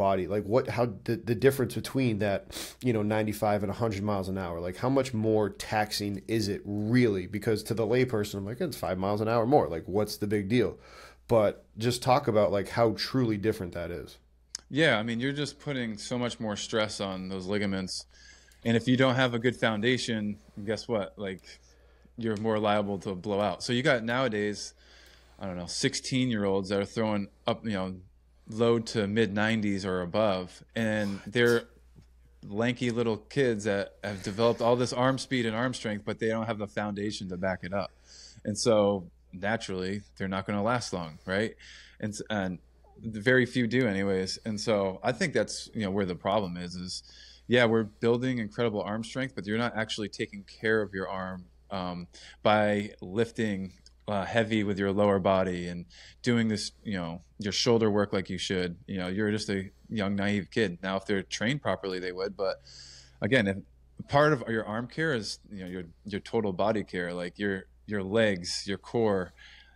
body, like how the difference between that, 95 and 100 miles an hour, like how much more taxing is it really? Because to the layperson, I'm like, it's 5 miles an hour more. Like, what's the big deal? But just talk about like how truly different that is. Yeah, I mean, you're just putting so much more stress on those ligaments. And if you don't have a good foundation, guess what? Like, you're more liable to blow out. So you got nowadays, I don't know, 16-year-olds that are throwing up, low to mid 90s or above. And they're lanky little kids that have developed all this arm speed and arm strength, but they don't have the foundation to back it up. And so naturally, they're not going to last long, right? And very few do anyways. And so I think that's, where the problem is, yeah, we're building incredible arm strength, but you're not actually taking care of your arm by lifting heavy with your lower body and doing this, your shoulder work like you should. You're just a young, naive kid. Now, if they're trained properly, they would. But again, if part of your arm care is, your total body care, like your legs, your core.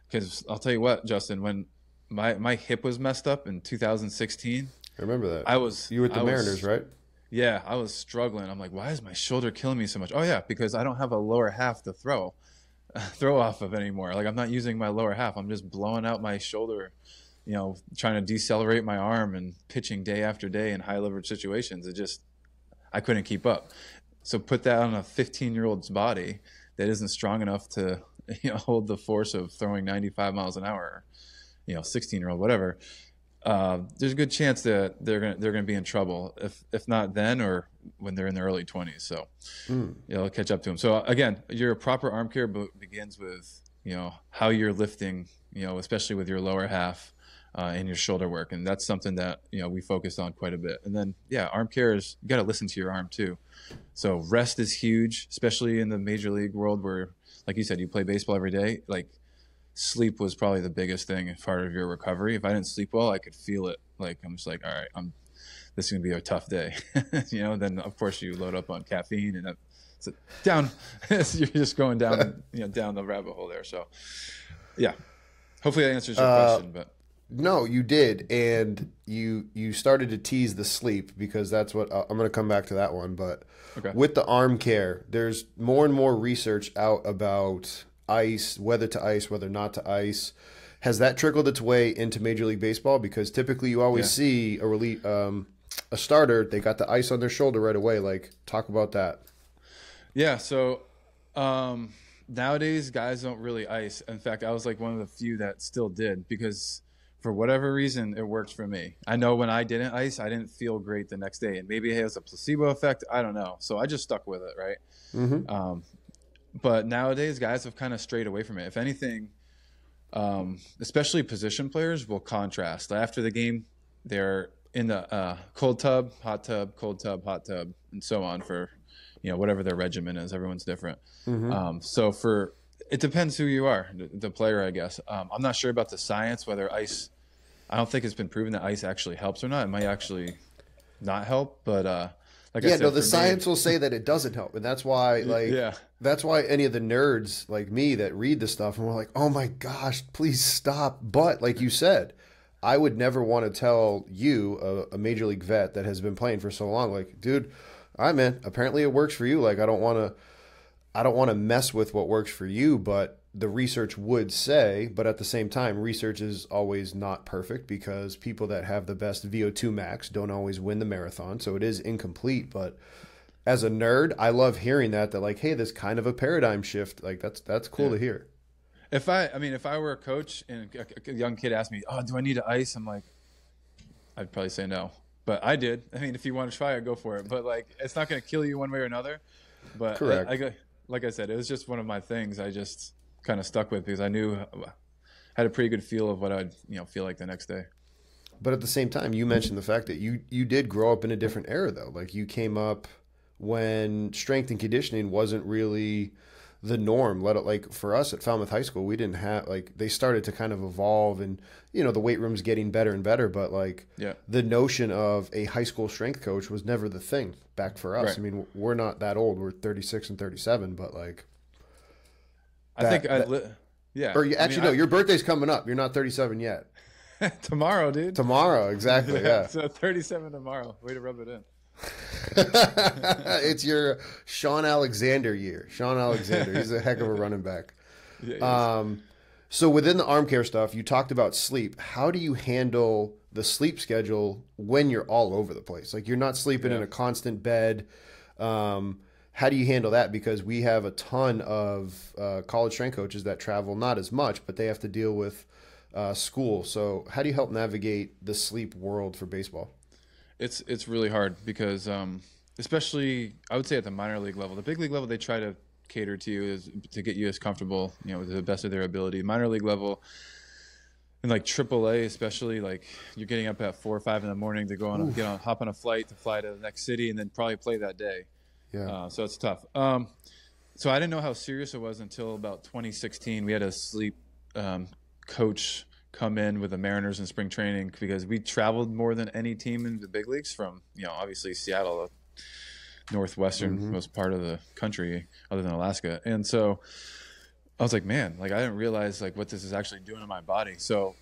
Because I'll tell you what, Justin, when my hip was messed up in 2016. I remember that. You were with the Mariners, right? Yeah, I was struggling. I'm like, why is my shoulder killing me so much? Oh yeah, because I don't have a lower half to throw off of anymore. Like, I'm not using my lower half. I'm just blowing out my shoulder, trying to decelerate my arm and pitching day after day in high leverage situations. I couldn't keep up. So put that on a 15-year-old's body that isn't strong enough to, hold the force of throwing 95 miles an hour, 16-year-old, whatever. There's a good chance that they're gonna be in trouble if not then or when they're in their early 20s. So it'll catch up to them. So again, your proper arm care begins with how you're lifting, especially with your lower half and your shoulder work, and that's something that we focus on quite a bit. And then arm care is, you got to listen to your arm too. So rest is huge, especially in the major league world where, like you said, you play baseball every day. Like, sleep was probably the biggest thing as part of your recovery. If I didn't sleep well, I could feel it. Like, I'm just like, all right, this is gonna be a tough day. Then of course you load up on caffeine and it's down. You're just going down, down the rabbit hole there. So, yeah, hopefully that answers your question. But no, you did, and you started to tease the sleep because that's what I'm going to come back to that one. But okay. With the arm care, there's more and more research out about ice, whether to ice, whether not to ice. Has that trickled its way into Major League Baseball? Because typically you always see a starter, they got the ice on their shoulder right away. Like, talk about that. Yeah, so nowadays guys don't really ice. In fact, I was like one of the few that still did because for whatever reason it worked for me. I know when I didn't ice, I didn't feel great the next day, and maybe it has a placebo effect. I don't know. So I just stuck with it, right? Mm-hmm. But nowadays, guys have kind of strayed away from it. If anything, especially position players will contrast. After the game, they're in the cold tub, hot tub, cold tub, hot tub, and so on for, whatever their regimen is. Everyone's different. Mm-hmm. So it depends who you are, the player, I guess. I'm not sure about the science, whether ice, I don't think it's been proven that ice actually helps or not. It might actually not help, but like I said, the science will say that it doesn't help, and that's why, that's why any of the nerds like me that read the stuff and we're like, oh my gosh, please stop. But like you said, I would never want to tell you, a major league vet that has been playing for so long, like, dude, all right, man, apparently it works for you. Like, I don't want to mess with what works for you, but the research would say, but at the same time, research is always not perfect because people that have the best VO2 max don't always win the marathon. So it is incomplete. But as a nerd, I love hearing that like, hey, there's kind of a paradigm shift. Like, that's cool to hear. If I were a coach and a young kid asked me, oh, do I need to ice? I'm like, I'd probably say no, but I did. I mean, if you want to try it, go for it. But like, it's not going to kill you one way or another. But correct. Like I said, it was just one of my things. I just kind of stuck with because I knew I had a pretty good feel of what I'd feel like the next day. But at the same time, you mentioned the fact that you did grow up in a different era though. Like, you came up when strength and conditioning wasn't really the norm. Like for us at Falmouth High School, we didn't have, like, they started to kind of evolve and the weight room's getting better and better, but like the notion of a high school strength coach was never the thing back for us. Right. I mean, we're not that old. We're 36 and 37, but like, no, no, your birthday's coming up. You're not 37 yet. Tomorrow, dude. Tomorrow, exactly. Yeah. So 37 tomorrow. Way to rub it in. It's your Sean Alexander year. Sean Alexander. He's a heck of a running back. Yeah, So within the arm care stuff, you talked about sleep. How do you handle the sleep schedule when you're all over the place? Like you're not sleeping in a constant bed. How do you handle that? Because we have a ton of college strength coaches that travel, not as much, but they have to deal with school. So how do you help navigate the sleep world for baseball? It's really hard because especially I would say at the minor league level. The big league level, they try to cater to you is to get you as comfortable, to the best of their ability. Minor league level, and like AAA especially, like you're getting up at 4 or 5 in the morning to go on, hop on a flight to fly to the next city and then probably play that day. Yeah. So it's tough. So I didn't know how serious it was until about 2016. We had a sleep coach come in with the Mariners in spring training because we traveled more than any team in the big leagues from, obviously Seattle, the northwestern most part of the country other than Alaska. And so I was like, man, like I didn't realize like what this is actually doing to my body. So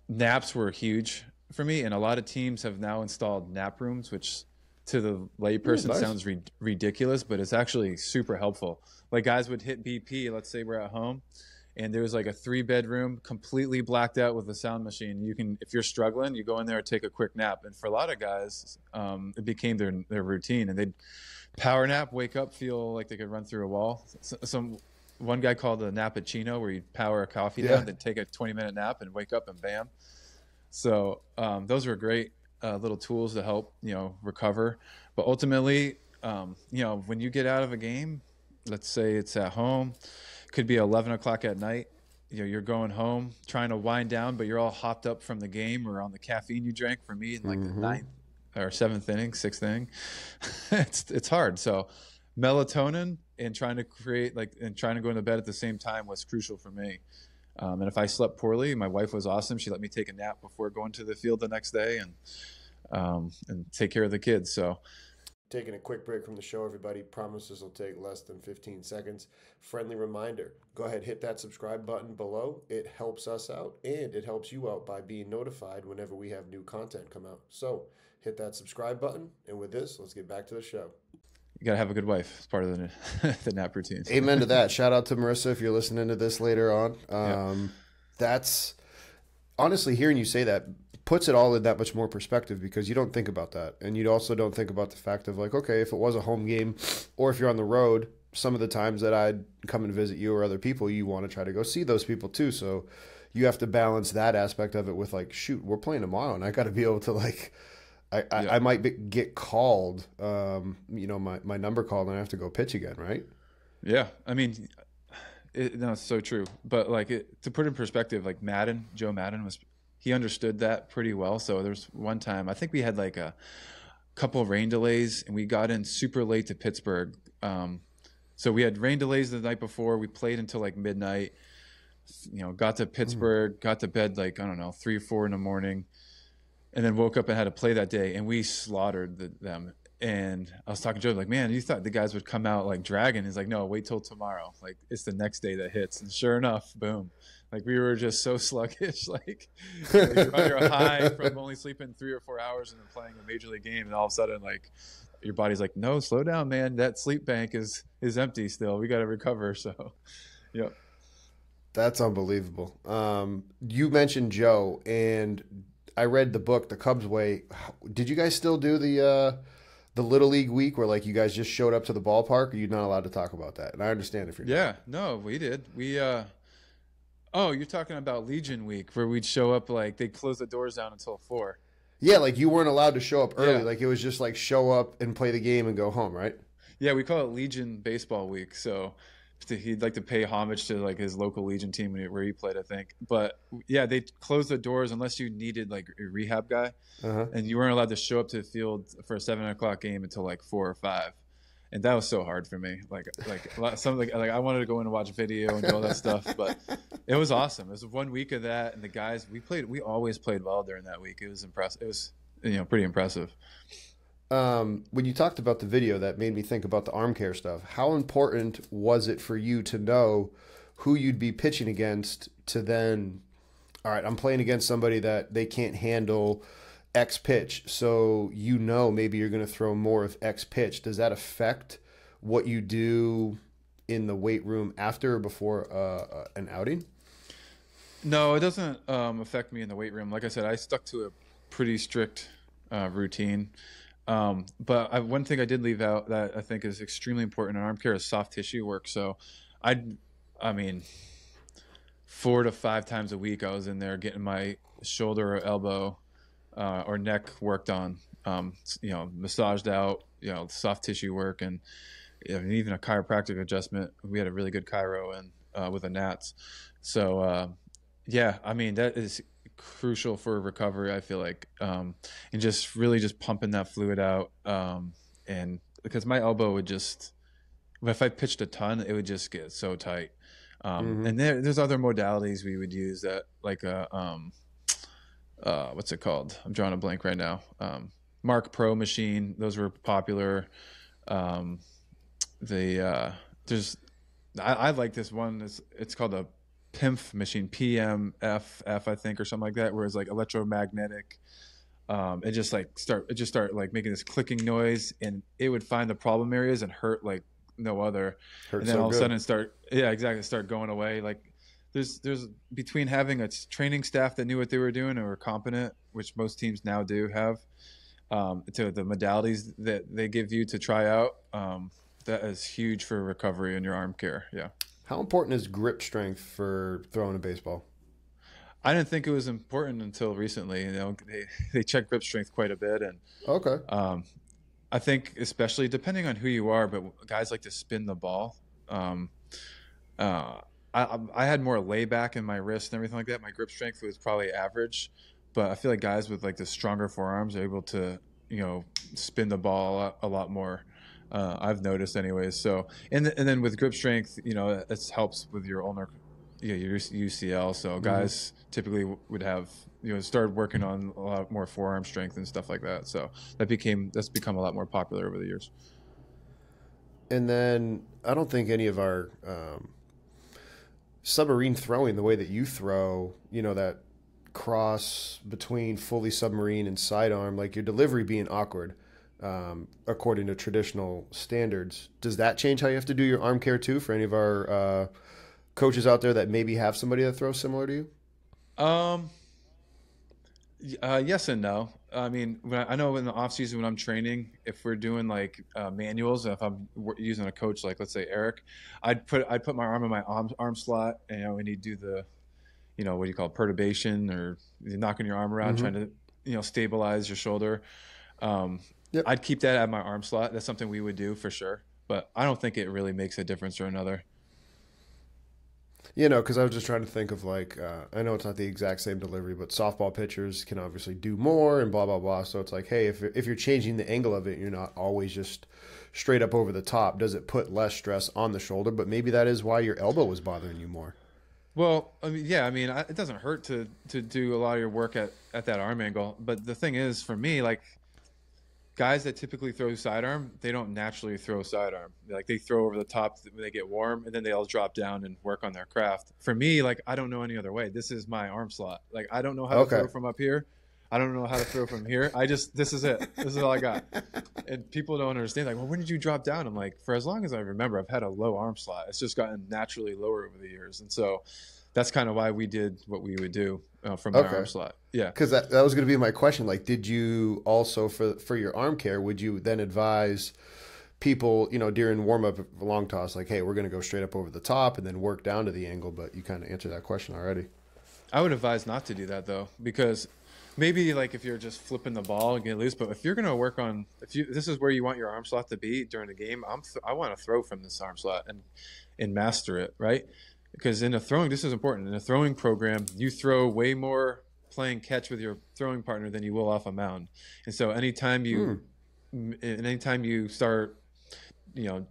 naps were huge for me. And a lot of teams have now installed nap rooms, which to the layperson sounds ridiculous, but it's actually super helpful. Like guys would hit BP, let's say we're at home, and there was like a 3-bedroom completely blacked out with a sound machine. You can, if you're struggling, you go in there and take a quick nap. And for a lot of guys, it became their routine, and they'd power nap, wake up, feel like they could run through a wall. One guy called it a nappuccino, where you'd power a coffee down, then take a 20-minute nap and wake up and bam. So those were great little tools to help, recover. But ultimately, when you get out of a game, let's say it's at home, could be 11 o'clock at night. You're going home trying to wind down, but you're all hopped up from the game or on the caffeine you drank. For me, in like the 9th or 7th inning, 6th inning, it's hard. So melatonin and trying to go into bed at the same time was crucial for me. And if I slept poorly, my wife was awesome. She let me take a nap before going to the field the next day and take care of the kids. So. Taking a quick break from the show, everybody. Promise this will take less than 15 seconds. Friendly reminder, go ahead, hit that subscribe button below. It helps us out, and it helps you out by being notified whenever we have new content come out. So hit that subscribe button, and with this, let's get back to the show. You got to have a good wife as part of the nap routine. Amen to that. Shout out to Marissa if you're listening to this later on. That's, honestly, hearing you say that puts it all in that much more perspective, because you don't think about that. And you also don't think about the fact of like, okay, if it was a home game or if you're on the road, some of the times that I'd come and visit you or other people, you want to try to go see those people too. So you have to balance that aspect of it with like, shoot, we're playing tomorrow and I got to be able to like, I might get called, my number called and I have to go pitch again, right? Yeah. I mean, it's so true. But like to put it in perspective, like Joe Madden he understood that pretty well. So there's one time, I think we had like a couple of rain delays and we got in super late to Pittsburgh. So we had rain delays the night before. We played until like midnight, got to Pittsburgh, got to bed like, I don't know, 3 or 4 in the morning, and then woke up and had to play that day. And we slaughtered them. And I was talking to Joe, like, man, you thought the guys would come out like dragging. He's like, no, wait till tomorrow. Like, it's the next day that hits. And sure enough, boom. Like, we were just so sluggish. Like you're on your high from only sleeping 3 or 4 hours and then playing a major league game. And all of a sudden, like, your body's like, no, slow down, man. That sleep bank is empty still. We got to recover. So, yep. That's unbelievable. You mentioned Joe, and I read the book, The Cubs Way. Did you guys still do the Little League week where like you guys just showed up to the ballpark, or you're not allowed to talk about that? And I understand if you're not. No, we did. You're talking about Legion Week where we'd show up, like they'd close the doors down until 4. Yeah, like you weren't allowed to show up early. Yeah. Like it was just like show up and play the game and go home, right? Yeah, we call it Legion Baseball Week. So he'd like to pay homage to like his local Legion team where he played, I think. But yeah, they closed the doors unless you needed like a rehab guy, and you weren't allowed to show up to the field for a 7 o'clock game until like 4 or 5. And that was so hard for me. Like something like I wanted to go in and watch video and do all that stuff, but it was awesome. It was 1 week of that, and the guys we always played well during that week. It was impressive. It was pretty impressive. When you talked about the video, that made me think about the arm care stuff. How important was it for you to know who you'd be pitching against to then all right, I'm playing against somebody that they can't handle X pitch. So, maybe you're going to throw more of X pitch. Does that affect what you do in the weight room after or before an outing? No, it doesn't affect me in the weight room. Like I said, I stuck to a pretty strict routine. But one thing I did leave out that I think is extremely important in arm care is soft tissue work. So I, I mean, 4 to 5 times a week, I was in there getting my shoulder or elbow or neck worked on, massaged out, soft tissue work, and even a chiropractic adjustment. We had a really good chiro and with a Nats. So yeah, I mean that is crucial for recovery. I feel like, and just really just pumping that fluid out, and because my elbow would just, if I pitched a ton, it would just get so tight. And there's other modalities we would use that, like what's it called? I'm drawing a blank right now. Mark Pro machine. Those were popular. There's I like this one. It's called a PIMF machine, PMFF, I think, or something like that, where it's like electromagnetic. It just start like making this clicking noise, and it would find the problem areas and hurt like no other. And then all of a sudden start going away. Like there's between having a training staff that knew what they were doing and were competent, which most teams now do have, to the modalities that they give you to try out. That is huge for recovery in your arm care. Yeah. How important is grip strength for throwing a baseball? I didn't think it was important until recently. They check grip strength quite a bit, and okay. I think especially depending on who you are, but guys like to spin the ball. I had more layback in my wrist and everything like that. My grip strength was probably average, but I feel like guys with like the stronger forearms are able to, spin the ball a lot more. I've noticed anyways. So, and then with grip strength, it helps with your ulnar, your UCL. So guys typically would have, started working on a lot more forearm strength and stuff like that. So that's become a lot more popular over the years. And then I don't think any of our submarine throwing, the way that you throw, that cross between fully submarine and sidearm, like your delivery being awkward, according to traditional standards. Does that change how you have to do your arm care too for any of our coaches out there that maybe have somebody that throws similar to you? Yes and no. I mean, I know in the off season when I'm training, if we're doing like manuals, if I'm using a coach like let's say Eric, I'd put my arm in my arm slot, and he'd do the, what do you call it, perturbation, or you're knocking your arm around trying to stabilize your shoulder. Yep. I'd keep that at my arm slot. That's something we would do for sure, but I don't think it really makes a difference or another. Because I was just trying to think of like, I know it's not the exact same delivery, but softball pitchers can obviously do more and blah, blah, blah. So it's like, hey, if you're changing the angle of it, you're not always just straight up over the top. Does it put less stress on the shoulder? But maybe that is why your elbow was bothering you more. Well, I mean, yeah, it doesn't hurt to do a lot of your work at that arm angle. But the thing is, for me, like, guys that typically throw sidearm, they don't naturally throw sidearm. Like they throw over the top when they get warm, and then they all drop down and work on their craft. For me, like I don't know any other way. This is my arm slot. Like I don't know how to throw from up here. I don't know how to throw from here. This is it. This is all I got. And people don't understand. Like, well, when did you drop down? I'm like, for as long as I remember, I've had a low arm slot. It's just gotten naturally lower over the years, and so that's kind of why we did what we would do from my arm slot. Yeah. Because that was going to be my question. Like, did you also, for your arm care, would you then advise people, during warm-up long toss, like, hey, we're going to go straight up over the top and then work down to the angle? But you kind of answered that question already. I would advise not to do that, though, because maybe, like, if you're just flipping the ball and get loose, but if you're going to work on, this is where you want your arm slot to be during the game, I want to throw from this arm slot and master it, right? Because in a throwing, this is important. In a throwing program, you throw way more playing catch with your throwing partner than you will off a mound. And so anytime you start,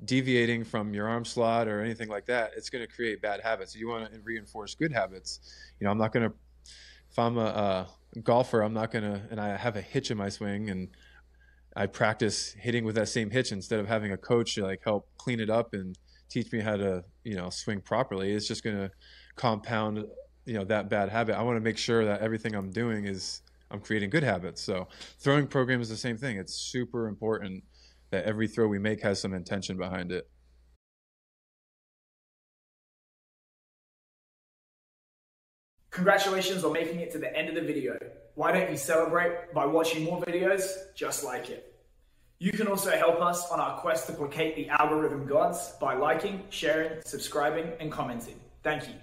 deviating from your arm slot or anything like that, it's going to create bad habits. You want to reinforce good habits. I'm not going to, if I'm a golfer, I'm not going to, and I have a hitch in my swing and I practice hitting with that same hitch instead of having a coach to like help clean it up and teach me how to, swing properly. It's just going to compound that bad habit. I want to make sure that everything I'm doing is I'm creating good habits. So throwing program is the same thing. It's super important that every throw we make has some intention behind it. Congratulations on making it to the end of the video. Why don't you celebrate by watching more videos just like it? You can also help us on our quest to placate the algorithm gods by liking, sharing, subscribing, and commenting. Thank you.